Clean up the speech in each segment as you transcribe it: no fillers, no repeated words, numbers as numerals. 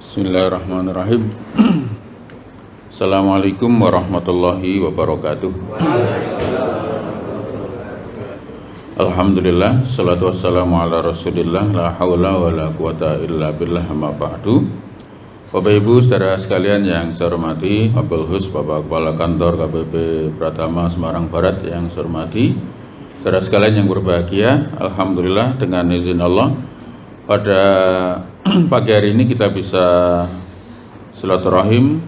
Bismillahirrahmanirrahim. Assalamualaikum warahmatullahi wabarakatuh. Alhamdulillah, salatu wassalamu ala rasulillah, la hawla wa la quwata illa billah, amma ba'du. Bapak Ibu saudara sekalian yang saya hormati, Wabil Hus Bapak Kepala Kantor KPP Pratama Semarang Barat yang saya hormati, saudara sekalian yang berbahagia, alhamdulillah dengan izin Allah pada pagi hari ini kita bisa silaturahim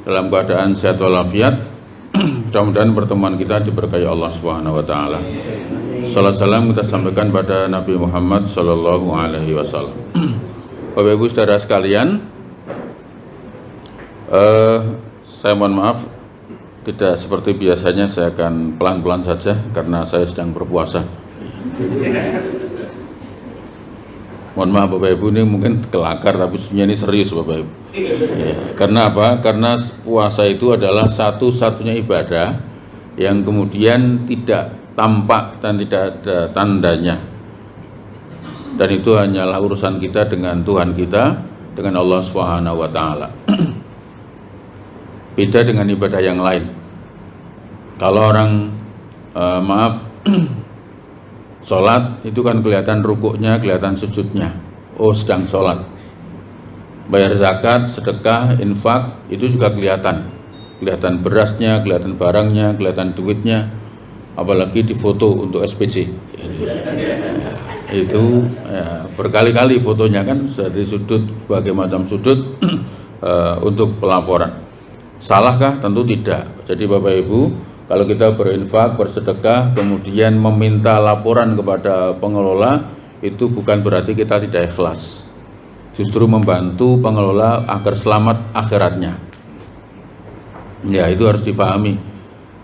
dalam keadaan sehat walafiat. Mudah-mudahan pertemuan kita diberkahi Allah Subhanahu wa taala. Salat salam kita sampaikan pada Nabi Muhammad sallallahu alaihi wasallam. Bapak Ibu saudara sekalian, saya mohon maaf tidak seperti biasanya, saya akan pelan-pelan saja karena saya sedang berpuasa. Mohon maaf Bapak Ibu, ini mungkin kelakar tapi sebenarnya ini serius Bapak Ibu. Ya, karena apa? Karena puasa itu adalah satu-satunya ibadah yang kemudian tidak tampak dan tidak ada tandanya. Dan itu hanyalah urusan kita dengan Tuhan kita, dengan Allah Subhanahu wa taala. Beda dengan ibadah yang lain. Kalau orang sholat itu kan kelihatan rukuknya, kelihatan sujudnya. Oh, sedang sholat. Bayar zakat, sedekah, infak itu juga kelihatan. Kelihatan berasnya, kelihatan barangnya, kelihatan duitnya. Apalagi di foto untuk SPJ. Itu ya, berkali-kali fotonya kan dari sudut, berbagai macam sudut untuk pelaporan. Salahkah? Tentu tidak. Jadi Bapak Ibu, kalau kita berinfak, bersedekah, kemudian meminta laporan kepada pengelola, itu bukan berarti kita tidak ikhlas. Justru membantu pengelola agar selamat akhiratnya. Ya, itu harus dipahami.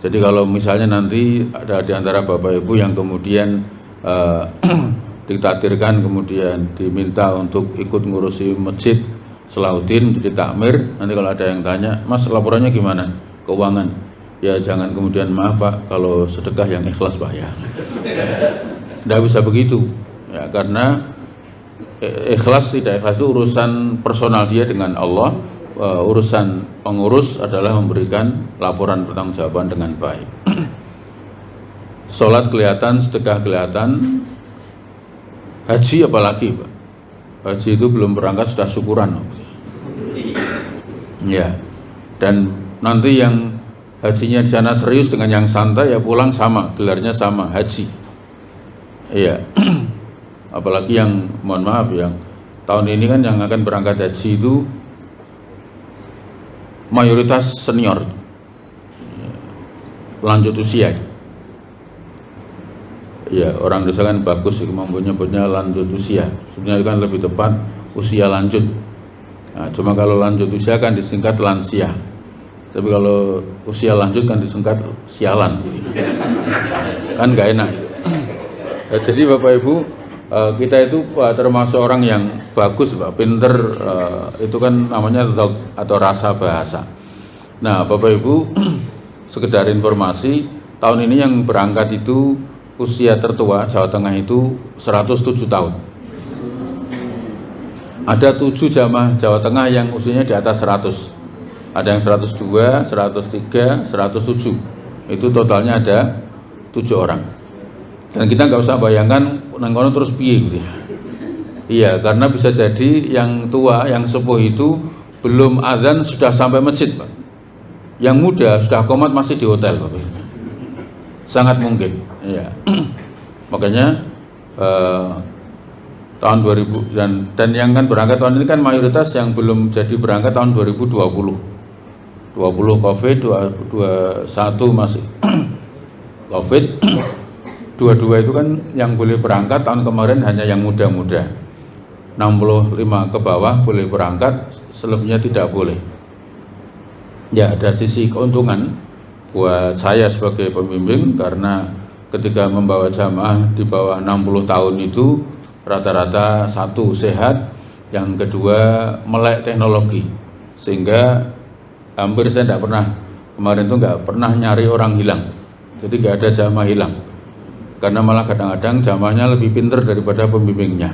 Jadi kalau misalnya nanti ada di antara Bapak Ibu yang kemudian ditakdirkan, kemudian diminta untuk ikut ngurusi masjid Salahuddin, jadi takmir, nanti kalau ada yang tanya, Mas laporannya gimana? Keuangan. Ya jangan kemudian maaf Pak, kalau sedekah yang ikhlas Pak ya. Tidak bisa begitu ya, karena ikhlas tidak ikhlas itu urusan personal dia dengan Allah. Urusan pengurus adalah memberikan laporan pertanggungjawaban dengan baik. Sholat kelihatan, sedekah kelihatan. Haji apalagi Pak, haji itu belum berangkat sudah syukuran ya. Dan nanti yang hajinya di sana serius dengan yang santai ya pulang sama, gelarnya sama, haji. Iya. Apalagi yang mohon maaf yang tahun ini kan yang akan berangkat haji itu mayoritas senior, lanjut usia. Ya, orang desa kan bagus menyebutnya lanjut usia. Sebenarnya kan lebih tepat usia lanjut. Nah, cuma kalau lanjut usia kan disingkat lansia. Tapi kalau usia lanjut kan disingkat sialan, kan nggak enak. Jadi Bapak Ibu, kita itu termasuk orang yang bagus, Pak, pinter, itu kan namanya atau rasa bahasa. Nah Bapak Ibu, sekedar informasi, tahun ini yang berangkat itu usia tertua Jawa Tengah itu 107 tahun. Ada 7 jamaah Jawa Tengah yang usianya di atas 100. Ada yang 102, 103, 107. Itu totalnya ada 7 orang. Dan kita nggak usah bayangkan nangkono terus piye gitu ya. Iya, karena bisa jadi yang tua, yang sepuh itu belum azan sudah sampai masjid, Pak. Yang muda sudah qomat masih di hotel, Pak. Sangat mungkin. Iya. Makanya tahun 2000 dan yang kan berangkat tahun ini kan mayoritas yang belum jadi berangkat tahun 2020. 20 COVID, 21 masih COVID. 22 itu kan yang boleh berangkat tahun kemarin hanya yang muda-muda. 65 ke bawah boleh berangkat, selebihnya tidak boleh. Ya, ada sisi keuntungan buat saya sebagai pembimbing karena ketika membawa jamaah di bawah 60 tahun itu rata-rata satu sehat, yang kedua melek teknologi, sehingga hampir saya tidak pernah kemarin itu nggak pernah nyari orang hilang, jadi nggak ada jamaah hilang, karena malah kadang-kadang jamaahnya lebih pinter daripada pembimbingnya.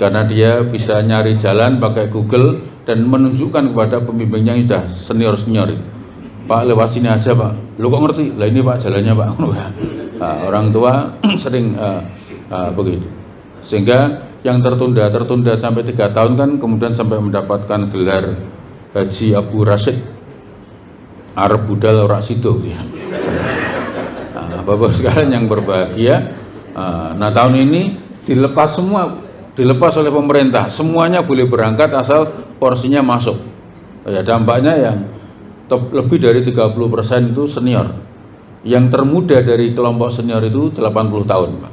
karena dia bisa nyari jalan pakai Google dan menunjukkan kepada pembimbingnya yang sudah senior-senior itu. Pak, lewat sini aja Pak. Lu kok ngerti? Lah ini Pak jalannya Pak. Nah, orang tua sering begitu. Sehingga yang tertunda sampai 3 tahun kan kemudian sampai mendapatkan gelar Haji Abu Rasyid Arab Budal Ora Sido ya. Nah, Bapak sekalian yang berbahagia, nah tahun ini dilepas oleh pemerintah, semuanya boleh berangkat asal porsinya masuk. Ya, dampaknya yang lebih dari 30% itu senior. Yang termuda dari kelompok senior itu 80 tahun, Pak.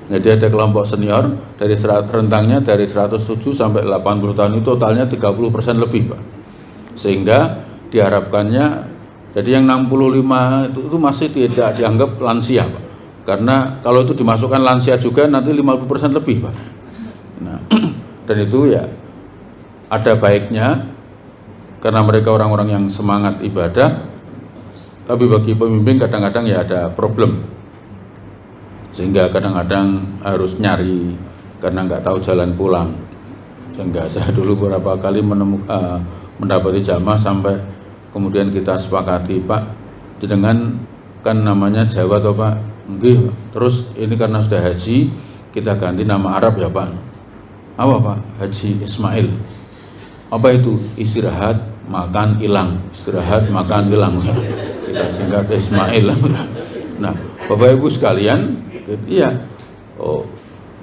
Jadi ada kelompok senior dari rentangnya dari 107 sampai 80 tahun itu totalnya 30% lebih, Pak. Sehingga diharapkannya jadi yang 65 itu masih tidak dianggap lansia, Pak. Karena kalau itu dimasukkan lansia juga nanti 50% lebih, Pak. Nah, dan itu ya ada baiknya karena mereka orang-orang yang semangat ibadah, tapi bagi pembimbing kadang-kadang ya ada problem, sehingga kadang-kadang harus nyari karena nggak tahu jalan pulang. Sehingga saya dulu beberapa kali mendapati jamaah sampai kemudian kita sepakati, Pak, dengan kan namanya Jawa toh Pak, nggih, terus ini karena sudah haji kita ganti nama Arab ya Pak. Apa Pak? Haji Ismail. Apa itu? Istirahat makan hilang, istirahat makan hilang. Kita singkat Ismail. Nah, Bapak Ibu sekalian, iya,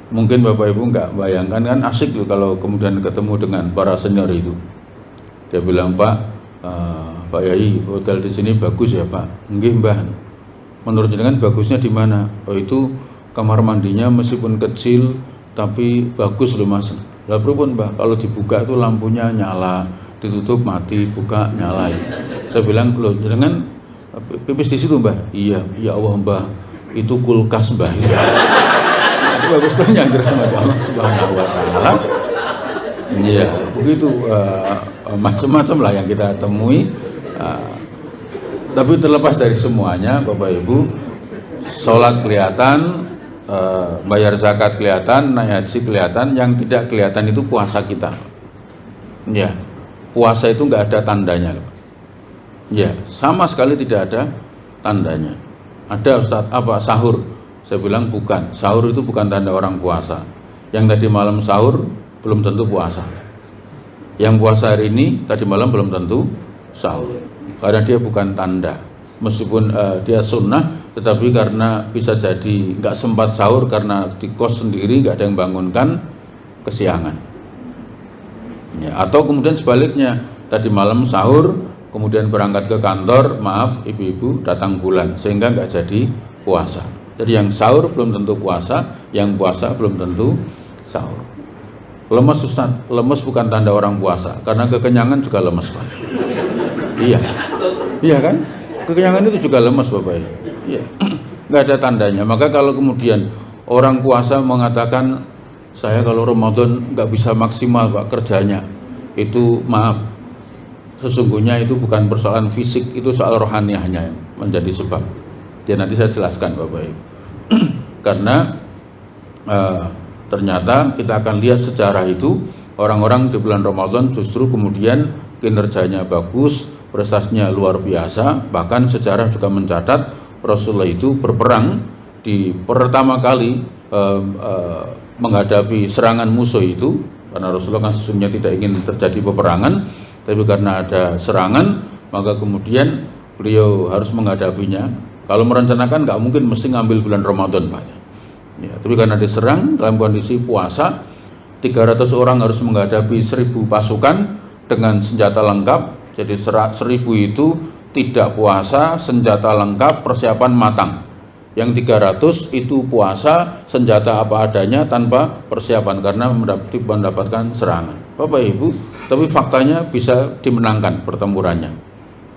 mungkin Bapak Ibu nggak bayangkan kan asik loh kalau kemudian ketemu dengan para senior itu. Dia bilang, Pak Yai, hotel di sini bagus ya Pak. Nggih Mbah. Menurut jenengan bagusnya di mana? Oh itu kamar mandinya meskipun kecil tapi bagus loh Mas. Lah pripun Mbah? Kalau dibuka itu lampunya nyala, ditutup mati, buka nyala. Saya bilang, loh jenengan pipis di situ Mbah? Iya, ya Allah Mbah, itu kulkas Mbah. Itu bagus banyak dirahmati Allah Subhanahu wa taala. Iya, begitu macam-macam lah yang kita temui. Tapi terlepas dari semuanya, Bapak Ibu, sholat kelihatan, bayar zakat kelihatan, naik haji kelihatan, yang tidak kelihatan itu puasa kita. Ya, puasa itu nggak ada tandanya. Ya, sama sekali tidak ada tandanya. Ada Ustadz, apa sahur? Saya bilang bukan, sahur itu bukan tanda orang puasa. Yang tadi malam sahur belum tentu puasa. Yang puasa hari ini tadi malam belum tentu sahur, karena dia bukan tanda. Meskipun dia sunnah, tetapi karena bisa jadi nggak sempat sahur karena di kos sendiri nggak ada yang bangunkan, kesiangan. Ya, atau kemudian sebaliknya, tadi malam sahur, kemudian berangkat ke kantor, maaf ibu-ibu datang bulan, sehingga nggak jadi puasa. Jadi yang sahur belum tentu puasa, yang puasa belum tentu sahur. Lemes Ustaz, lemes bukan tanda orang puasa, karena kekenyangan juga lemes Pak. Iya, iya kan? Kekenyangan itu juga lemes Bapak. Iya, nggak ada tandanya. Maka kalau kemudian orang puasa mengatakan, saya kalau Ramadan nggak bisa maksimal Pak kerjanya, itu maaf, sesungguhnya itu bukan persoalan fisik, itu soal rohaniahnya yang menjadi sebab. Ya nanti saya jelaskan Bapak Ibu. Karena ternyata kita akan lihat sejarah itu, orang-orang di bulan Ramadan justru kemudian kinerjanya bagus, prestasinya luar biasa. Bahkan sejarah juga mencatat Rasulullah itu berperang di pertama kali menghadapi serangan musuh itu, karena Rasulullah kan sesungguhnya tidak ingin terjadi peperangan, tapi karena ada serangan maka kemudian beliau harus menghadapinya. Kalau merencanakan nggak mungkin mesti ngambil bulan Ramadan Pak. Ya, tapi karena diserang dalam kondisi puasa, 300 orang harus menghadapi 1000 pasukan dengan senjata lengkap. Jadi 1000 itu tidak puasa, senjata lengkap, persiapan matang. Yang 300 itu puasa, senjata apa adanya tanpa persiapan karena mendapatkan serangan. Bapak Ibu, tapi faktanya bisa dimenangkan pertempurannya.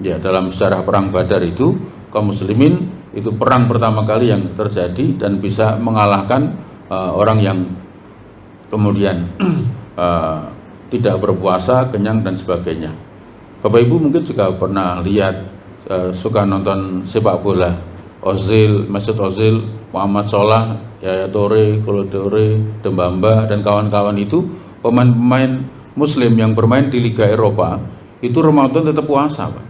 Ya, dalam sejarah perang Badar itu kaum muslimin itu perang pertama kali yang terjadi dan bisa mengalahkan orang yang kemudian tidak berpuasa, kenyang dan sebagainya. Bapak Ibu mungkin juga pernah lihat, suka nonton sepak bola, Ozil, Mesut Ozil Muhammad Solah, Yaya Toure, Kolo Toure, Dembamba dan kawan-kawan itu pemain-pemain Muslim yang bermain di Liga Eropa itu Ramadan tetap puasa, Pak.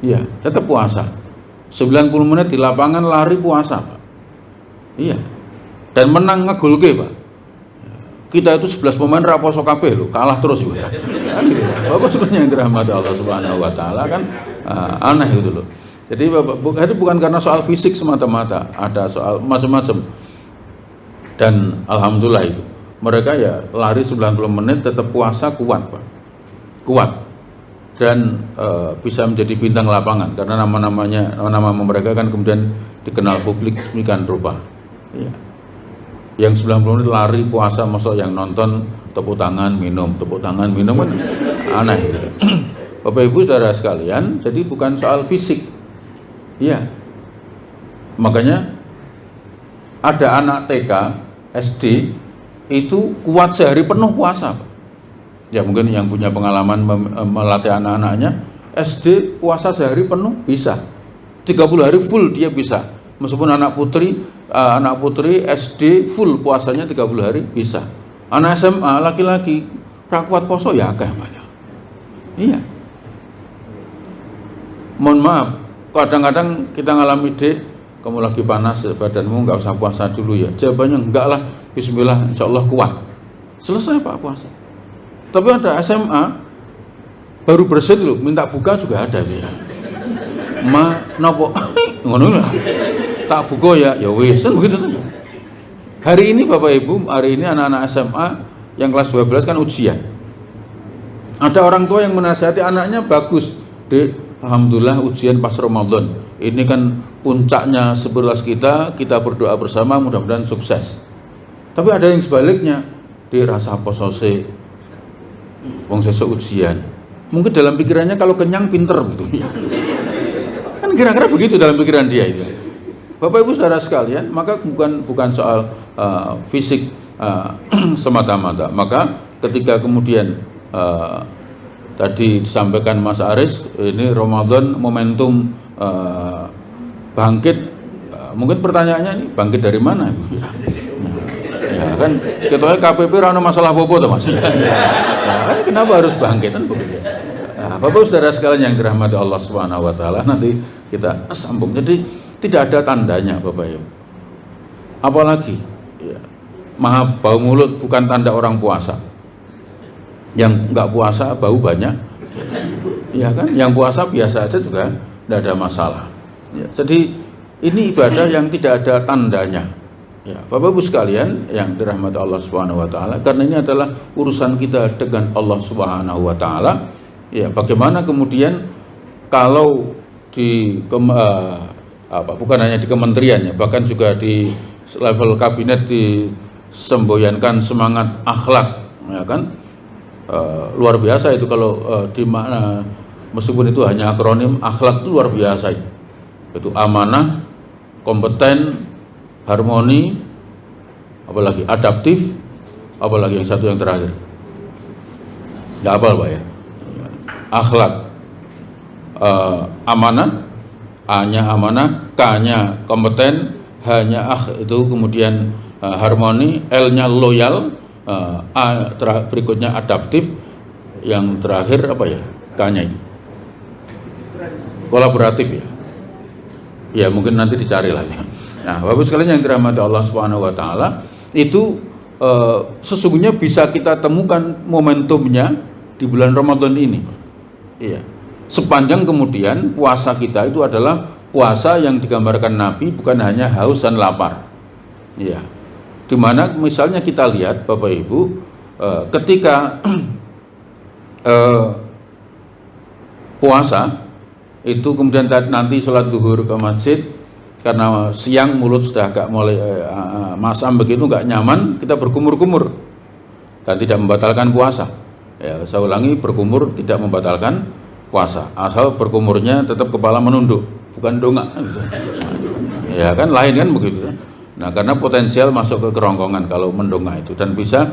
Iya, tetap puasa. 90 menit di lapangan lari puasa, Pak. Iya. Dan menang ngegolke, Pak. Kita itu 11 pemain raposo kabeh lho, kalah terus gitu. Kan gitu. Bapak sebenarnya yang dirahmati Allah Subhanahu wa taala kan aneh gitu loh. Jadi itu bukan karena soal fisik semata-mata, ada soal macam-macam. Dan alhamdulillah itu mereka ya lari 90 menit tetap puasa kuat, Pak. Kuat. Dan bisa menjadi bintang lapangan karena nama mereka kan kemudian dikenal publik sedemikian rupa. Iya. Yang 90 menit lari puasa, masuk yang nonton tepuk tangan minum kan aneh gitu. Bapak Ibu saudara sekalian, jadi bukan soal fisik. Iya. Makanya ada anak TK, SD itu kuat sehari penuh puasa. Ya mungkin yang punya pengalaman melatih anak-anaknya, SD puasa sehari penuh bisa. 30 hari full dia bisa. Meskipun anak putri SD full puasanya 30 hari bisa. Anak SMA laki-laki kuat poso ya akeh banyak. Iya. Mohon maaf, kadang-kadang kita ngalami kamu lagi panas badanmu, nggak usah puasa dulu ya. Jawabannya enggak lah, bismillah insyaallah kuat. Selesai Pak puasa. Tapi ada SMA baru bersin loh, minta buka juga ada dia. Nopo ngono lah. Tak buka ya wis begitu saja. Hari ini Bapak Ibu, hari ini anak-anak SMA yang kelas 12 kan ujian. Ada orang tua yang menasihati anaknya, bagus, Dek, alhamdulillah ujian pas Ramadan. Ini kan puncaknya 11 kita berdoa bersama mudah-mudahan sukses. Tapi ada yang sebaliknya, Dek rasa posose wong sesuk ujian. Mungkin dalam pikirannya kalau kenyang pinter gitu. Kan kira-kira begitu dalam pikiran dia itu. Bapak Ibu saudara sekalian, maka bukan soal fisik semata-mata. Maka ketika kemudian tadi disampaikan Mas Aris, ini Ramadan momentum bangkit. Mungkin pertanyaannya ini bangkit dari mana? Ya kan ketua KPP rano masalah bobo tuh Mas. Ya, kan kenapa harus bangkit kan begitu. Nah, Bapak saudara sekalian yang dirahmati Allah Subhanahu wa taala, nanti kita sambung. Jadi tidak ada tandanya Bapak Ibu. Apalagi ya, maaf, bau mulut bukan tanda orang puasa. Yang enggak puasa bau banyak. Ya kan, yang puasa biasa aja juga tidak ada masalah. Ya, jadi ini ibadah yang tidak ada tandanya. Ya, Bapak Ibu sekalian yang dirahmati Allah Subhanahu wa taala, karena ini adalah urusan kita dengan Allah Subhanahu wa taala. Ya, bagaimana kemudian kalau bukan hanya di kementerian ya, bahkan juga di level kabinet disemboyankan semangat akhlak, ya kan? Luar biasa itu kalau di mana, meskipun itu hanya akronim, akhlak itu luar biasa itu amanah, kompeten, harmoni, apalagi adaptif, apalagi yang satu yang terakhir nggak hafal Pak ya. Akhlak, amanah, A-nya amanah, K-nya kompeten, H-nya itu kemudian harmoni, L-nya loyal, berikutnya adaptif, yang terakhir apa ya? K-nya ini kolaboratif ya. Ya mungkin nanti dicari lagi. Nah, Bapak sekalian yang dirahmati Allah Subhanahu wa taala, itu sesungguhnya bisa kita temukan momentumnya di bulan Ramadan ini. Iya. Sepanjang kemudian puasa kita itu adalah puasa yang digambarkan Nabi bukan hanya haus dan lapar. Iya. Dimana misalnya kita lihat Bapak Ibu, ketika puasa itu kemudian nanti sholat duhur ke masjid, karena siang mulut sudah agak mulai masam begitu, nggak nyaman, kita berkumur-kumur dan tidak membatalkan puasa. Ya, saya ulangi, berkumur tidak membatalkan puasa, asal berkumurnya tetap kepala menunduk, bukan dongak. Ya kan, lain kan begitu. Nah, karena potensial masuk ke kerongkongan kalau mendongak itu, dan bisa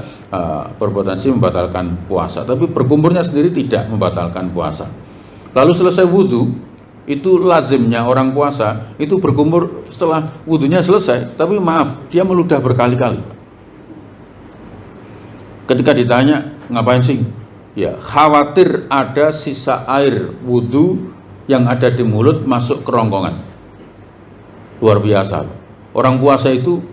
berpotensi membatalkan puasa. Tapi berkumurnya sendiri tidak membatalkan puasa. Lalu selesai wudhu, itu lazimnya orang puasa itu berkumur setelah wudhunya selesai, tapi maaf, dia meludah berkali-kali. Ketika ditanya, ngapain sih? Ya, khawatir ada sisa air wudhu yang ada di mulut masuk kerongkongan. Luar biasa. Orang puasa itu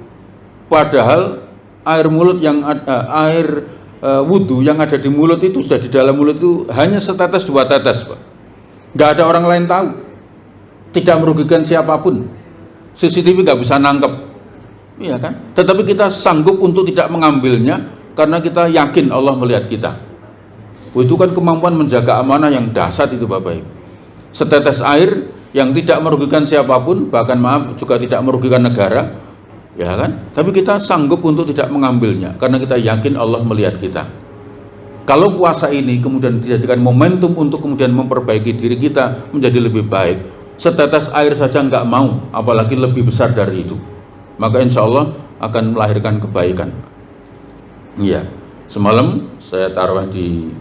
padahal air mulut yang air wudhu yang ada di mulut itu sudah di dalam mulut itu hanya setetes 2 tetes, Pak. Nggak ada orang lain tahu, tidak merugikan siapapun. CCTV nggak bisa nangkep, iya kan? Tetapi kita sanggup untuk tidak mengambilnya karena kita yakin Allah melihat kita. Itu kan kemampuan menjaga amanah yang dahsyat itu, Bapak Ibu. Setetes air yang tidak merugikan siapapun, bahkan maaf juga tidak merugikan negara, ya kan? Tapi kita sanggup untuk tidak mengambilnya karena kita yakin Allah melihat kita. Kalau puasa ini kemudian dijadikan momentum untuk kemudian memperbaiki diri kita menjadi lebih baik, setetes air saja nggak mau, apalagi lebih besar dari itu, maka insya Allah akan melahirkan kebaikan. Iya, semalam saya taruh di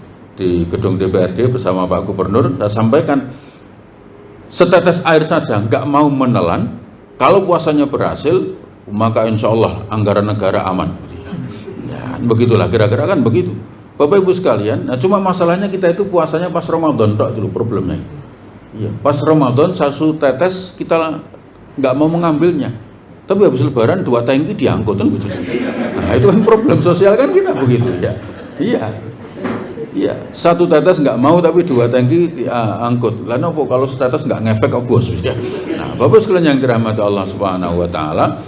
gedung DPRD bersama Pak Gubernur, saya sampaikan setetes air saja nggak mau menelan, kalau puasanya berhasil, maka insya Allah anggaran negara aman. Ya, begitulah kira-kira kan begitu. Bapak Ibu sekalian, nah cuma masalahnya kita itu puasanya pas Ramadan tok dulu problemnya. Iya, pas Ramadan satu tetes kita nggak mau mengambilnya. Tapi habis Lebaran 2 tangki diangkut kan gitu. Nah, itu kan problem sosial kan kita begitu ya. Iya. Iya, 1 tetes nggak mau tapi 2 tangki angkut. Lah nopo kalau setetes nggak ngefek ke bos ya. Nah, Bapak sekalian yang dirahmati Allah Subhanahu wa taala,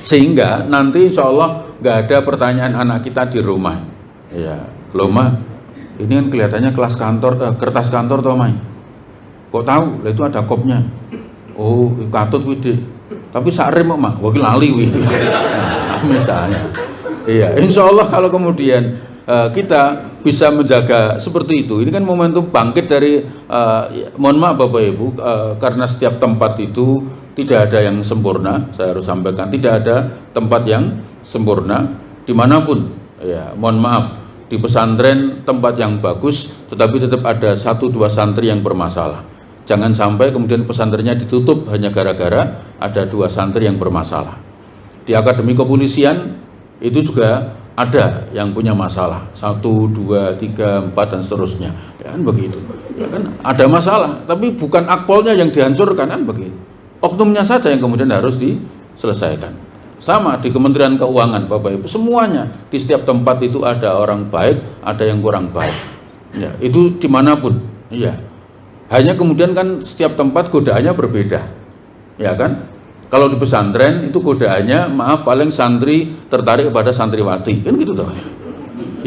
sehingga nanti insya Allah nggak ada pertanyaan anak kita di rumah. Ya, loh mah, ini kan kelihatannya kelas kantor, kertas kantor toh main. Kok tahu? Lah itu ada kopnya. Oh, katut wide. Tapi sakrim mah, wah lali wih. Nah, misalnya. Iya, insya Allah kalau kemudian kita bisa menjaga seperti itu. Ini kan momentum bangkit dari, mohon maaf Bapak Ibu, karena setiap tempat itu tidak ada yang sempurna. Saya harus sampaikan, tidak ada tempat yang sempurna dimanapun. Ya, mohon maaf. Di pesantren tempat yang bagus, tetapi tetap ada 1-2 santri yang bermasalah. Jangan sampai kemudian pesantrennya ditutup hanya gara-gara ada 2 santri yang bermasalah. Di akademi kepolisian itu juga ada yang punya masalah, 1, 2, 3, 4 dan seterusnya. Ya kan begitu. Ya kan ada masalah, tapi bukan akpolnya yang dihancurkan kan begitu. Oknumnya saja yang kemudian harus diselesaikan. Sama di Kementerian Keuangan, Bapak Ibu, semuanya di setiap tempat itu ada orang baik, ada yang kurang baik. Ya, itu dimanapun. Iya. Hanya kemudian kan setiap tempat godaannya berbeda, ya kan? Kalau di pesantren itu godaannya, maaf, paling santri tertarik kepada santriwati, kan gitu toh.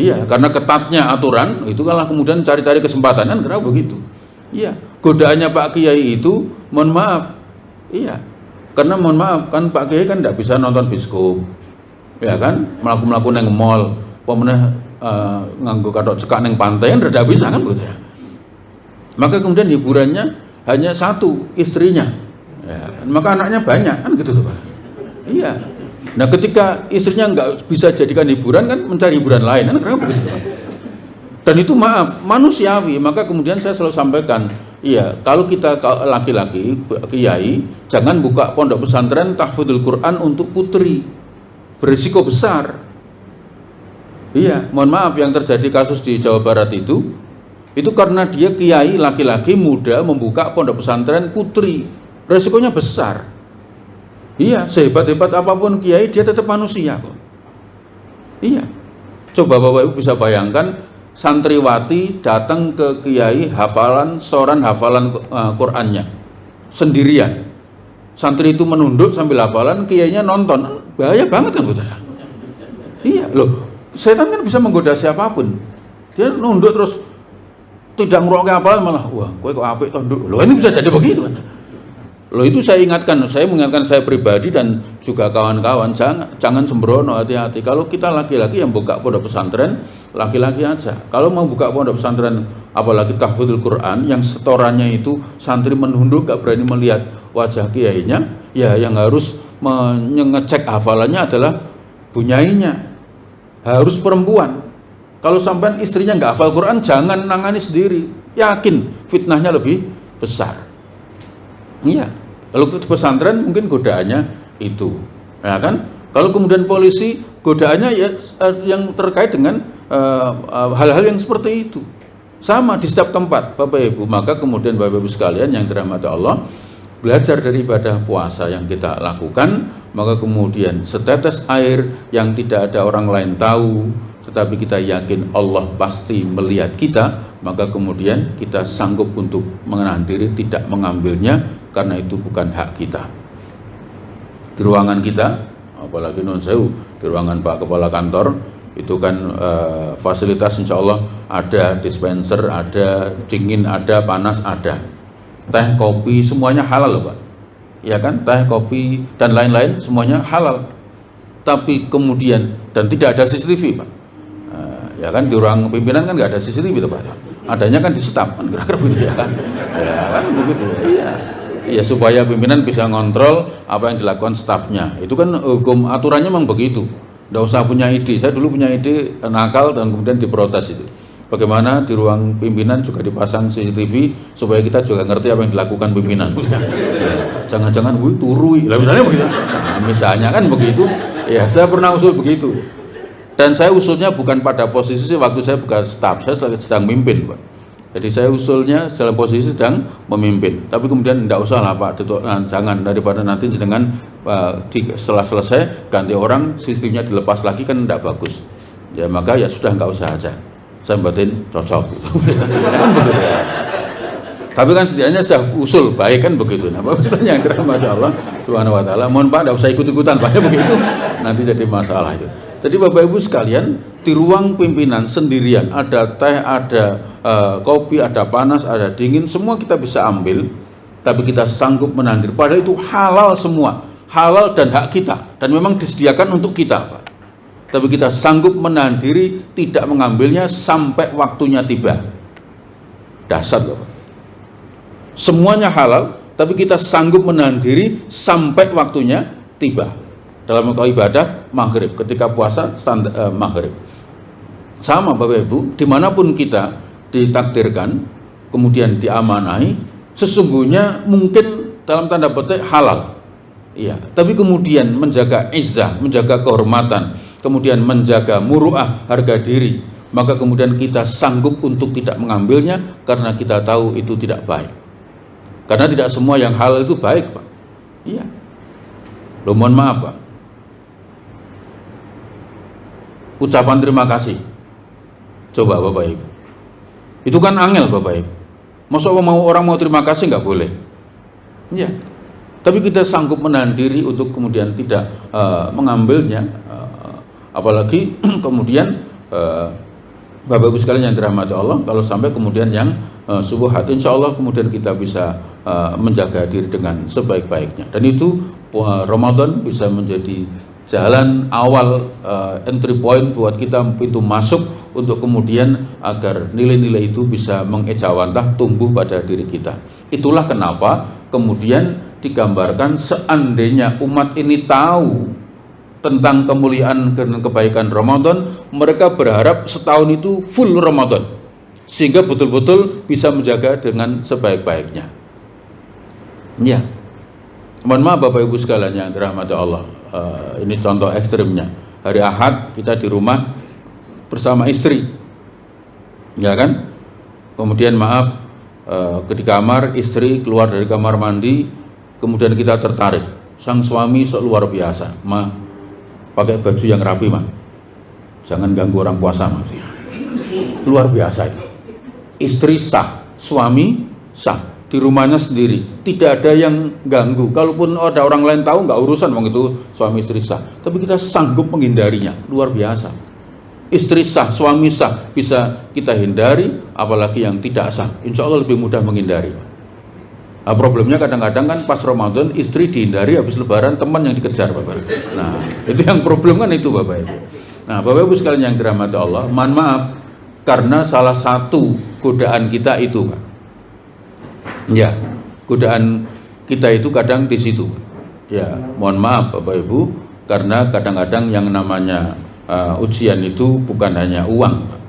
Iya, karena ketatnya aturan, itu kalah kemudian cari-cari kesempatan, kan kenapa begitu? Iya, godaannya Pak Kiai itu, mohon maaf, iya. Karena mohon maaf kan Pak Kiai kan tidak bisa nonton bioskop, ya kan, melaku neng mall, pemenang nganggo katok cekak neng pantai kan tidak bisa kan begitu ya. Maka kemudian hiburannya hanya 1, istrinya, ya kan? Maka anaknya banyak kan gitu tuh Pak. Iya. Nah ketika istrinya nggak bisa jadikan hiburan kan mencari hiburan lain kan kenapa begitu Pak. Dan itu maaf manusiawi. Maka kemudian saya selalu sampaikan, iya, kalau kita laki-laki kiai jangan buka pondok pesantren tahfidzul Quran untuk putri, berisiko besar. Iya, mohon maaf yang terjadi kasus di Jawa Barat itu karena dia kiai laki-laki muda membuka pondok pesantren putri, resikonya besar. Iya, sehebat-hebat apapun kiai dia tetap manusia kok. Iya, coba Bapak Ibu bisa bayangkan santriwati datang ke kiai hafalan Qurannya sendirian, santri itu menunduk sambil hafalan, kiainya nonton, bahaya banget kan betul. Iya loh, setan kan bisa menggoda siapapun, dia nunduk terus tidak ngerokok apa malah, wah kowe kok apik toh nduk. Loh ini bisa jadi begitu kan. Loh itu saya mengingatkan saya pribadi dan juga kawan-kawan, jangan sembrono, hati-hati. Kalau kita laki-laki yang buka pondok pesantren, laki-laki aja. Kalau mau buka pondok pesantren, apalagi tahfidzul Quran, yang setorannya itu santri menunduk, gak berani melihat wajah kiainya, ya yang harus mengecek hafalannya adalah bunyainya, harus perempuan. Kalau sampai istrinya nggak hafal Quran, jangan nangani sendiri, yakin fitnahnya lebih besar. Iya. Kalau ke pesantren mungkin godaannya itu, ya kan? Kalau kemudian polisi godaannya ya yang terkait dengan hal-hal yang seperti itu. Sama di setiap tempat, Bapak Ibu. Maka kemudian Bapak Ibu sekalian yang dirahmati Allah, belajar dari ibadah puasa yang kita lakukan, maka kemudian setetes air yang tidak ada orang lain tahu, tetapi kita yakin Allah pasti melihat kita, maka kemudian kita sanggup untuk menahan diri tidak mengambilnya, karena itu bukan hak kita. Di ruangan kita, apalagi non sewu, di ruangan Pak Kepala Kantor, itu kan fasilitas insya Allah ada dispenser, ada dingin, ada panas, ada teh, kopi, semuanya halal loh Pak, ya kan, teh, kopi, dan lain-lain semuanya halal. Tapi kemudian, dan tidak ada CCTV Pak, ya kan, di ruang pimpinan kan nggak ada CCTV itu Pak, adanya kan di staf kan, kira-kira begitu ya kan, begitu, iya, supaya pimpinan bisa ngontrol apa yang dilakukan stafnya. Itu kan hukum aturannya memang begitu. Nggak usah punya ide. Saya dulu punya ide nakal dan kemudian diprotes itu. Bagaimana di ruang pimpinan juga dipasang CCTV supaya kita juga ngerti apa yang dilakukan pimpinan. Jangan-jangan turui, lah misalnya begitu. Nah, misalnya kan begitu. Ya saya pernah usul begitu. Dan saya usulnya bukan pada posisi waktu saya bukan staf, saya sedang mimpin Pak. Jadi saya usulnya dalam posisi sedang memimpin. Tapi kemudian tidak usah lah Pak, jangan, daripada nanti dengan setelah selesai ganti orang, sistemnya dilepas lagi kan tidak bagus. Ya maka ya sudah nggak usah aja. Saya batin cocok. Kan begitu ya. Tapi kan setidaknya saya usul baik kan begitu. Nah, Bapak yang dirahmati Allah Subhanahu wa taala, mohon Pak enggak usah ikut-ikutan Pak ya begitu. Nanti jadi masalah itu. Jadi Bapak Ibu sekalian, di ruang pimpinan sendirian ada teh, ada kopi, ada panas, ada dingin, semua kita bisa ambil, tapi kita sanggup menahan diri. Padahal itu halal semua, halal dan hak kita, dan memang disediakan untuk kita Pak. Tapi kita sanggup menahan diri tidak mengambilnya sampai waktunya tiba. Dasar loh Pak. Semuanya halal, tapi kita sanggup menahan diri sampai waktunya tiba. Dalam ibadah maghrib, ketika puasa standar maghrib. Sama Bapak Ibu, dimanapun kita ditakdirkan, kemudian diamanahi, sesungguhnya mungkin dalam tanda petik halal. Iya, tapi kemudian menjaga izzah, menjaga kehormatan, kemudian menjaga muru'ah, harga diri, maka kemudian kita sanggup untuk tidak mengambilnya karena kita tahu itu tidak baik. Karena tidak semua yang halal itu baik Pak. Iya. Loh mohon maaf Pak, ucapan terima kasih, coba Bapak Ibu, itu kan angel Bapak Ibu. Masa orang mau terima kasih nggak boleh? Iya. Tapi kita sanggup menahan diri untuk kemudian tidak mengambilnya, apalagi kemudian Bapak Ibu sekalian yang dirahmati Allah, kalau sampai kemudian yang subuhat, insya Allah kemudian kita bisa menjaga diri dengan sebaik-baiknya. Dan itu Ramadan bisa menjadi jalan awal, entry point buat kita, pintu masuk untuk kemudian agar nilai-nilai itu bisa mengejawantah tumbuh pada diri kita. Itulah kenapa kemudian digambarkan seandainya umat ini tahu tentang kemuliaan dan kebaikan Ramadan, mereka berharap setahun itu full Ramadan, sehingga betul-betul bisa menjaga dengan sebaik-baiknya. Ya, mohon maaf Bapak Ibu sekalian yang dirahmati Allah, ini contoh ekstrimnya. Hari Ahad kita di rumah bersama istri, ya kan? Kemudian maaf, di kamar istri keluar dari kamar mandi, kemudian kita tertarik. Sang suami luar biasa, pakai baju yang rapi mah, jangan ganggu orang puasa mah. Luar biasa itu. Istri sah, suami sah, di rumahnya sendiri, tidak ada yang ganggu. Kalaupun ada orang lain tahu nggak urusan, wong itu suami istri sah. Tapi kita sanggup menghindarinya, luar biasa. Istri sah, suami sah, bisa kita hindari, apalagi yang tidak sah. Insya Allah lebih mudah menghindari. Nah, problemnya kadang-kadang kan pas Ramadan istri dihindari, habis Lebaran teman yang dikejar Bapak. Nah, itu yang problem kan itu Bapak Ibu. Nah, Bapak Ibu sekalian yang dirahmati Allah, mohon maaf karena salah satu godaan kita itu, Pak. Ya, godaan kita itu kadang di situ. Ya, mohon maaf Bapak Ibu, karena kadang-kadang yang namanya ujian itu bukan hanya uang, Pak.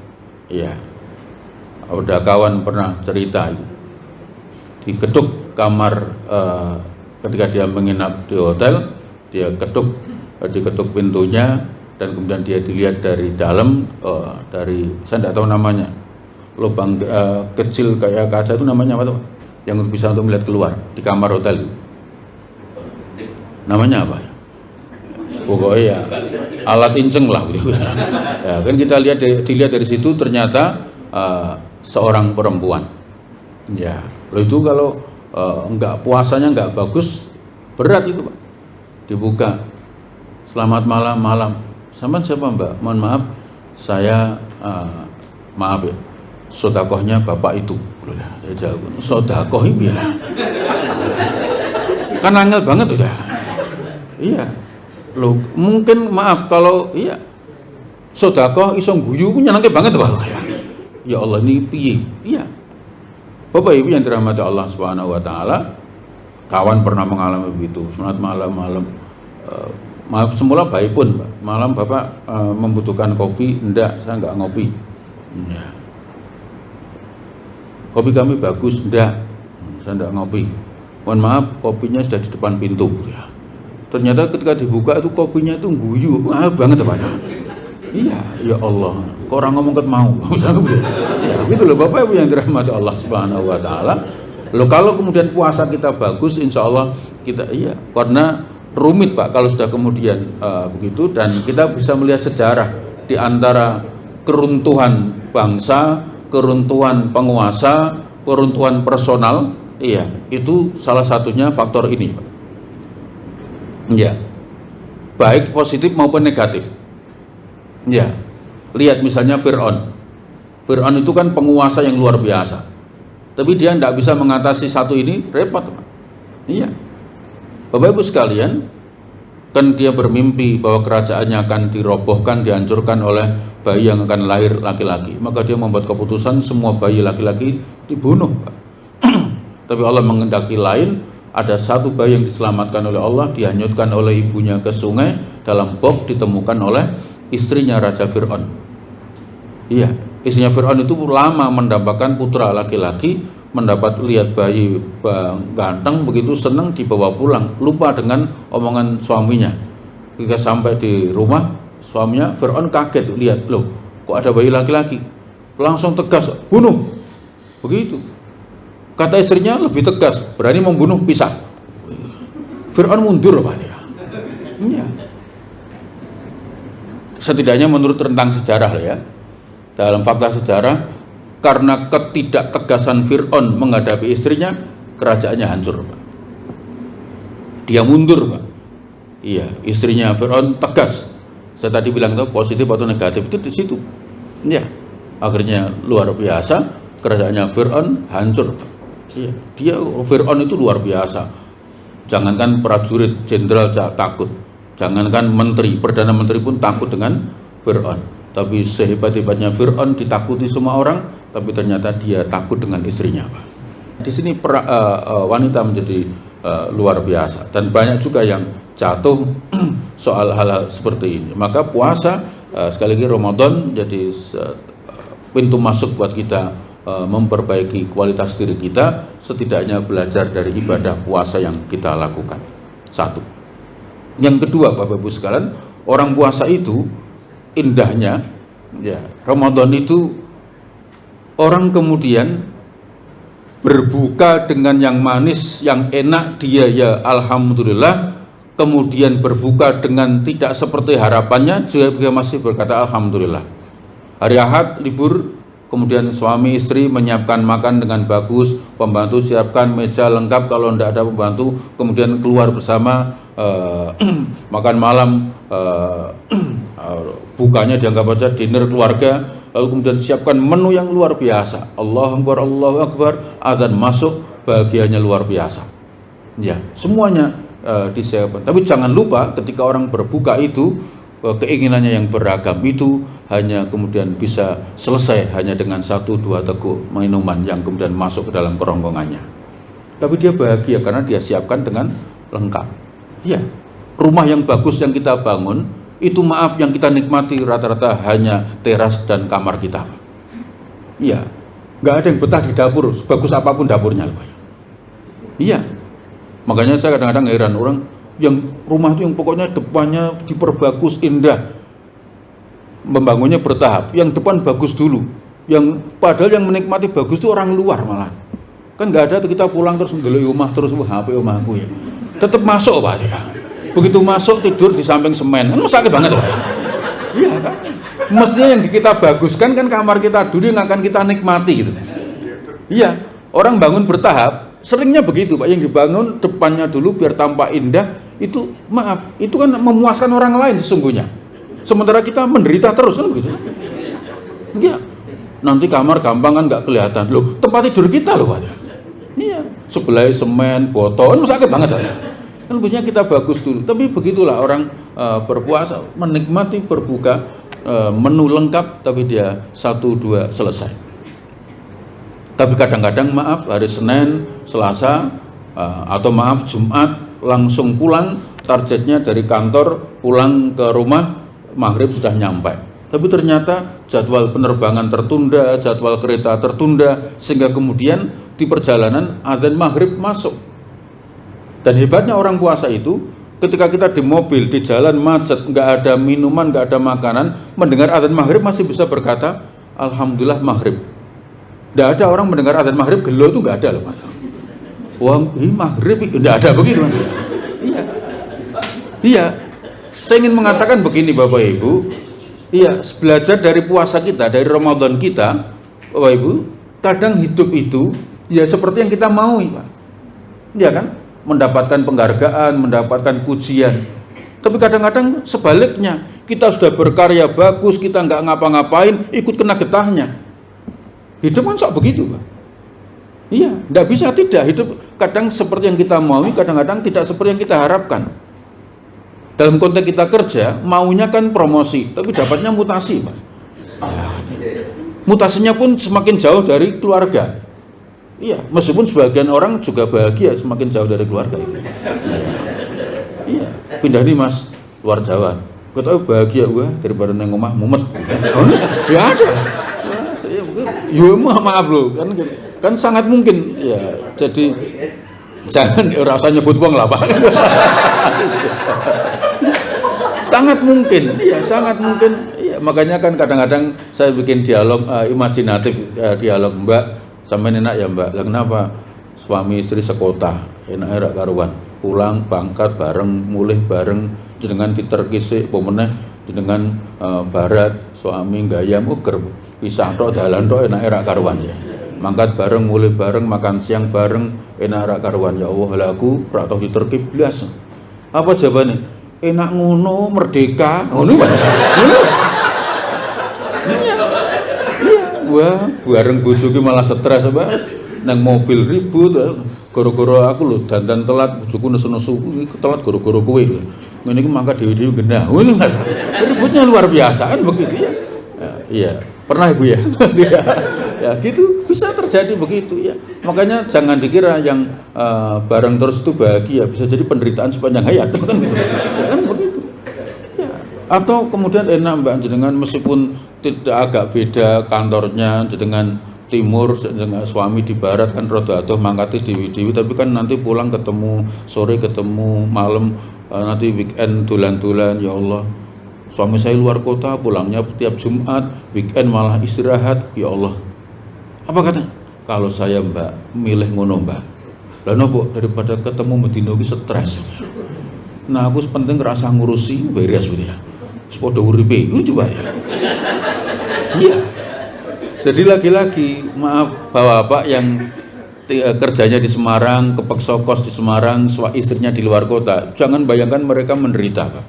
Ya, ada kawan pernah cerita itu, diketuk kamar ketika dia menginap di hotel, dia diketuk pintunya dan kemudian dia dilihat dari dalam, dari saya tidak tahu namanya, lubang kecil kayak kaca itu namanya apa tuh? Yang bisa untuk melihat keluar di kamar hotel itu. Namanya apa ya? Pokoknya ya, alat inceng lah gitu. Ya, kan kita dilihat dari situ ternyata seorang perempuan. Ya, lo itu kalau puasanya nggak bagus, berat itu Pak. Dibuka, selamat malam. Sama siapa Mbak? Mohon maaf, saya maaf ya, sodakohnya bapak itu. Saya jawab, sodakoh itu ya. Kan angel banget udah. Iya. Loh, mungkin maaf kalau iya sodakoh iso guyu nyenengke banget Pak. Ya Allah ini piye? Iya. Bapak Ibu yang dirahmati Allah Subhanahu wa taala, kawan pernah mengalami begitu. Selamat malam. Maaf semula baik pun, malam Bapak membutuhkan kopi, enggak, saya enggak ngopi. Ya. Kopi kami bagus, enggak, saya enggak ngopi. Mohon maaf, kopinya sudah di depan pintu. Ya. Ternyata ketika dibuka itu kopinya itu guyu, banget Pak. Iya, ya Allah, kok orang ngomong ket mau. Ya, gitu loh Bapak Ibu yang dirahmati Allah Subhanahu wa taala. Loh, kalau kemudian puasa kita bagus, insya Allah kita karena rumit Pak kalau sudah kemudian begitu, dan kita bisa melihat sejarah di antara keruntuhan bangsa, keruntuhan penguasa, keruntuhan personal, itu salah satunya faktor ini Pak. Ya, baik positif maupun negatif. Ya, lihat misalnya Fir'aun. Fir'aun itu kan penguasa yang luar biasa, tapi dia tidak bisa mengatasi satu ini, repot Pak. Iya, Bapak Ibu sekalian, kan dia bermimpi bahwa kerajaannya akan dirobohkan, dihancurkan oleh bayi yang akan lahir laki-laki. Maka dia membuat keputusan semua bayi laki-laki dibunuh Pak. Tapi Allah mengendaki lain. Ada satu bayi yang diselamatkan oleh Allah, dihanyutkan oleh ibunya ke sungai, dalam bok ditemukan oleh istrinya Raja Fir'aun. Iya, istrinya Fir'aun itu lama mendapatkan putra laki-laki, mendapat lihat bayi ganteng begitu senang, dibawa pulang, lupa dengan omongan suaminya. Ketika sampai di rumah suaminya, Fir'aun kaget lihat, loh kok ada bayi laki-laki, langsung tegas, bunuh. Begitu. Kata istrinya lebih tegas, berani membunuh, pisah. Fir'aun mundur Pak ya. Iya. Setidaknya menurut rentang sejarah ya, dalam fakta sejarah, karena ketidaktegasan Fir'aun menghadapi istrinya, kerajaannya hancur Pak. Dia mundur Pak. Iya, istrinya Fir'aun tegas. Saya tadi bilang itu positif atau negatif itu di situ. Iya. Akhirnya luar biasa, kerajaannya Fir'aun hancur Pak. Iya, dia Fir'aun itu luar biasa. Jangankan prajurit jenderal takut, jangankan menteri, perdana menteri pun takut dengan Fir'aun. Tapi sehebat-hebatnya Fir'aun ditakuti semua orang, tapi ternyata dia takut dengan istrinya Pak. Di sini wanita menjadi luar biasa, dan banyak juga yang jatuh soal hal-hal seperti ini. Maka puasa sekali lagi Ramadan jadi pintu masuk buat kita memperbaiki kualitas diri kita, setidaknya belajar dari ibadah puasa yang kita lakukan. Satu. Yang kedua Bapak Ibu sekalian, orang puasa itu indahnya ya, Ramadan itu orang kemudian berbuka dengan yang manis, yang enak, dia ya alhamdulillah, kemudian berbuka dengan tidak seperti harapannya, juga masih berkata alhamdulillah. Hari Ahad libur, kemudian suami istri menyiapkan makan dengan bagus, pembantu siapkan meja lengkap kalau tidak ada pembantu, kemudian keluar bersama makan malam, bukanya dianggap aja dinner keluarga, lalu kemudian siapkan menu yang luar biasa, Allahu Akbar, azan masuk, bahagianya luar biasa. Ya, semuanya disiapkan. Tapi jangan lupa ketika orang berbuka itu, keinginannya yang beragam itu hanya kemudian bisa selesai hanya dengan 1-2 teguk minuman yang kemudian masuk ke dalam kerongkongannya. Tapi dia bahagia karena dia siapkan dengan lengkap. Iya, rumah yang bagus yang kita bangun itu, maaf, yang kita nikmati rata-rata hanya teras dan kamar kita. Iya, nggak ada yang betah di dapur, bagus apapun dapurnya. Iya. Makanya saya kadang-kadang heran orang yang rumah itu yang pokoknya depannya diperbagus indah, membangunnya bertahap. Yang depan bagus dulu. Yang padahal yang menikmati bagus itu orang luar malah. Kan nggak ada tuh kita pulang terus ndelok rumah terus HP omahku ya. Tetap masuk Pak ya. Begitu masuk tidur di samping semen. Kan sakit banget Pak. Iya kan? Mestinya yang kita baguskan kan kamar kita dulu yang akan kita nikmati gitu. Iya, orang bangun bertahap. Seringnya begitu Pak, yang dibangun depannya dulu biar tampak indah, itu maaf, itu kan memuaskan orang lain sesungguhnya. Sementara kita menderita terus kan begitu. Iya. Nanti kamar gampang kan nggak kelihatan. Loh, tempat tidur kita loh Pak. Iya, sebelah semen, botol, kan sakit banget ya. Kan punya kita bagus dulu. Tapi begitulah orang berpuasa, menikmati berbuka, menu lengkap tapi dia 1-2 selesai. Tapi kadang-kadang maaf hari Senin, Selasa, atau maaf Jumat langsung pulang, targetnya dari kantor pulang ke rumah maghrib sudah nyampe. Tapi ternyata jadwal penerbangan tertunda, jadwal kereta tertunda, sehingga kemudian di perjalanan adzan maghrib masuk. Dan hebatnya orang puasa itu, ketika kita di mobil, di jalan macet, nggak ada minuman, nggak ada makanan, mendengar adzan maghrib masih bisa berkata, Alhamdulillah maghrib. Tidak ada orang mendengar adzan maghrib gelo itu nggak ada loh Pak. Wah, ini maghrib tidak ada begitu kan? Iya, iya. Saya ingin mengatakan begini Bapak Ibu, iya, belajar dari puasa kita, dari Ramadan kita, Bapak Ibu, kadang hidup itu ya seperti yang kita mau, Pak. Iya kan? Mendapatkan penghargaan, mendapatkan pujian. Tapi kadang-kadang sebaliknya, kita sudah berkarya bagus, kita nggak ngapa-ngapain, ikut kena getahnya. Hidup kan sok begitu Pak. Iya, tidak bisa tidak. Hidup kadang seperti yang kita mau, kadang-kadang tidak seperti yang kita harapkan. Dalam konteks kita kerja, maunya kan promosi, tapi dapatnya mutasi Pak. Mutasinya pun semakin jauh dari keluarga. Iya, meskipun sebagian orang juga bahagia semakin jauh dari keluarga. Iya, pindah nih Mas, luar Jawa. Kau tahu bahagia gua daripada neng omah mumet. Oh, ya ada. Ya maaf loh, kan sangat mungkin ya. Jadi jangan rasanya nyebut wong lah Pak. Sangat mungkin, ya sangat mungkin. Ya, makanya kan kadang-kadang saya bikin dialog imajinatif, dialog Mbak sampai enak ya Mbak. Lah kenapa suami istri sekota enak era karuan, pulang bangkat bareng, mulih bareng, jenengan diterkisik pemeneh jenengan barat suami gayam uger pisah tok dalan tok enak era karuan ya. Mangkat bareng, mulih bareng, makan siang bareng, enak era karuan ya Allah. Lah aku ora tau diterkip blas. Apa jawabannya? Enak ngono, merdeka. Ngono Pak. Ngono. Iya. Wah, bareng bojoku malah stres Pak. Nang mobil ribut, gara-gara aku lho dandan telat, bojoku nesu-nesu telat gara-gara kowe. Ngene iki mangkat dhewe-dhewe genah. Ngono Mas. Ributnya luar biasa kan begitu ya. Iya. Pernah Ibu ya? Ya gitu bisa terjadi begitu ya. Makanya jangan dikira yang bareng terus itu bahagia, bisa jadi penderitaan sepanjang hayat kan gitu. Ya, kan begitu. Ya. Atau kemudian enak Mbak jenengan meskipun tidak agak beda kantornya jenengan timur dengan suami di barat kan rada atuh mangkate dewi-dewi tapi kan nanti pulang ketemu sore ketemu malam nanti weekend dolan-dolan ya Allah. Suami saya luar kota, pulangnya tiap Jumat, weekend malah istirahat, ya Allah. Apa katanya? Kalau saya Mbak, milih ngono Mbak. Lah nopo daripada ketemu Medina iki stres. Nah, aku penting ngerasa ngurusi beres gitu ya. Sepodo uripe, coba ya. Iya. Jadi lagi-lagi, maaf Bapak yang kerjanya di Semarang, kepeksa kos di Semarang, istrinya di luar kota. Jangan bayangkan mereka menderita, Pak.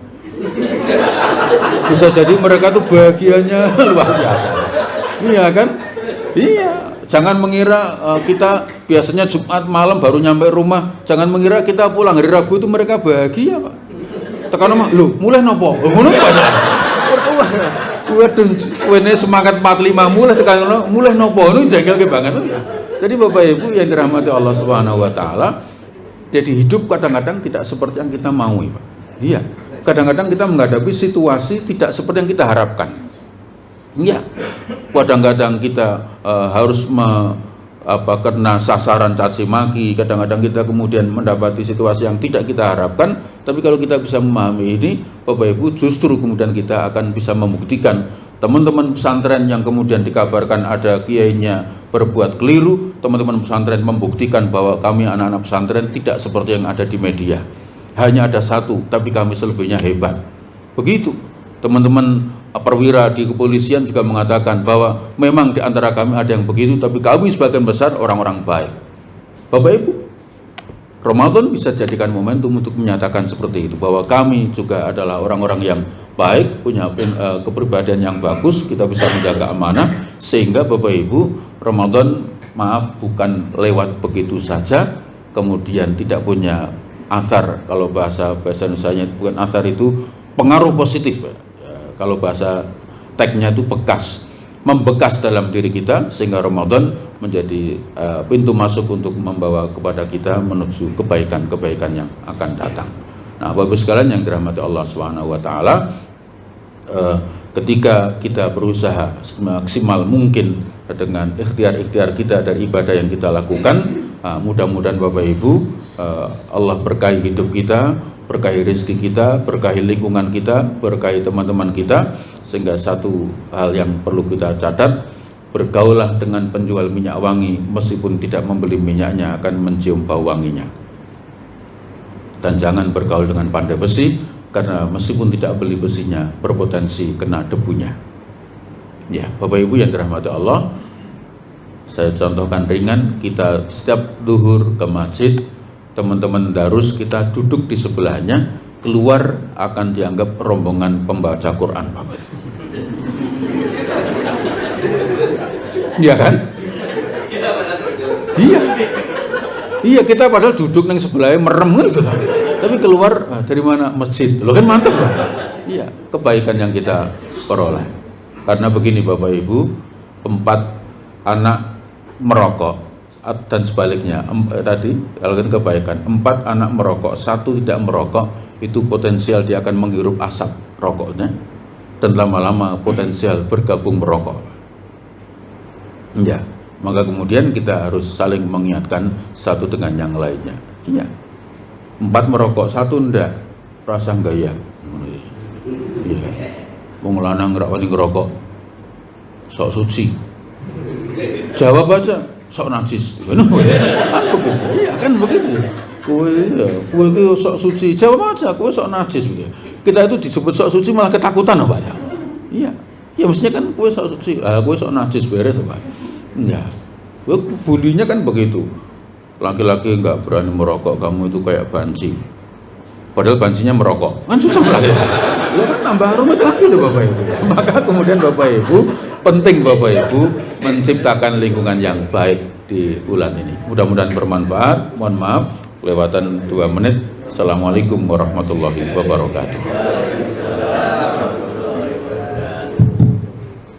Bisa jadi mereka tuh bahagianya luar biasa. Iya kan? Iya. Jangan mengira kita biasanya Jumat malam baru nyampe rumah. Jangan mengira kita pulang hari Rabu itu mereka bahagia Pak. Tekan omah, lho mulai nopo? Ngono ya Pak. Waduh, wene semangat 45 mulai tekan mulai nopo? Itu jengkel banget ya. Jadi Bapak Ibu yang dirahmati Allah Subhanahu wa taala, jadi hidup kadang-kadang tidak seperti yang kita mau, Pak. Iya. Kadang-kadang kita menghadapi situasi tidak seperti yang kita harapkan. Iya. Kadang-kadang kita harus kena sasaran caci maki, kadang-kadang kita kemudian mendapati situasi yang tidak kita harapkan. Tapi kalau kita bisa memahami ini, Bapak Ibu, justru kemudian kita akan bisa membuktikan teman-teman pesantren yang kemudian dikabarkan ada kiainya berbuat keliru, teman-teman pesantren membuktikan bahwa kami anak-anak pesantren tidak seperti yang ada di media. Hanya ada satu, tapi kami selebihnya hebat. Begitu. Teman-teman perwira di kepolisian juga mengatakan bahwa memang di antara kami ada yang begitu, tapi kami sebagian besar orang-orang baik. Bapak Ibu, Ramadan bisa jadikan momentum untuk menyatakan seperti itu, bahwa kami juga adalah orang-orang yang baik, punya kepribadian yang bagus, kita bisa menjaga amanah, sehingga Bapak Ibu, Ramadan bukan lewat begitu saja, kemudian tidak punya athar. Kalau bahasa Indonesianya bukan athar, itu pengaruh positif. Kalau bahasa tagnya itu bekas, membekas dalam diri kita, sehingga Ramadan menjadi pintu masuk untuk membawa kepada kita menuju kebaikan-kebaikan yang akan datang. Nah, Bapak Ibu sekalian yang dirahmati Allah Subhanahu wa taala, ketika kita berusaha semaksimal mungkin dengan ikhtiar-ikhtiar kita dari ibadah yang kita lakukan, mudah-mudahan Bapak Ibu, Allah berkahi hidup kita, berkahi rezeki kita, berkahi lingkungan kita, berkahi teman-teman kita, sehingga satu hal yang perlu kita catat, bergaullah dengan penjual minyak wangi, meskipun tidak membeli minyaknya akan mencium bau wanginya. Dan jangan bergaul dengan pandai besi, karena meskipun tidak beli besinya, berpotensi kena debunya. Ya, Bapak Ibu yang dirahmati Allah, saya contohkan ringan, kita setiap duhur ke masjid, teman-teman darus kita duduk di sebelahnya, keluar akan dianggap rombongan pembaca Quran, Bapak Ibu. Iya kan? Iya, kita padahal duduk neng sebelahnya merem gitu kan. Tapi keluar dari mana? Masjid. Lo kan mantep lah. Iya, kebaikan yang kita peroleh. Karena begini Bapak Ibu, 4 anak merokok dan sebaliknya tadi kalau kan kebaikan, 4 anak merokok, 1 tidak merokok, itu potensial dia akan menghirup asap rokoknya dan lama-lama potensial bergabung merokok. Ya, maka kemudian kita harus saling mengingatkan satu dengan yang lainnya. Iya, 4 merokok, 1 enggak, rasa enggak ya. Iya, wong lanang ngerokok, sok suci. Jawab aja, sok najis. Iya kan begitu. Kowe sok suci, jawab aja, kowe sok najis. Kita itu disebut sok suci malah ketakutan apa ya? Iya. Ya mestinya kan kowe sok suci, kowe sok najis, beres apa? Iya. Bulinya kan begitu. Laki-laki enggak berani merokok, kamu itu kayak banci. Padahal bancinya merokok. Kan susah lagi. Lu kan tambah rumit lagi tuh Bapak Ibu. Maka kemudian Bapak Ibu, penting Bapak Ibu menciptakan lingkungan yang baik di bulan ini. Mudah-mudahan bermanfaat. Mohon maaf kelewatan 2 menit. Assalamualaikum warahmatullahi wabarakatuh.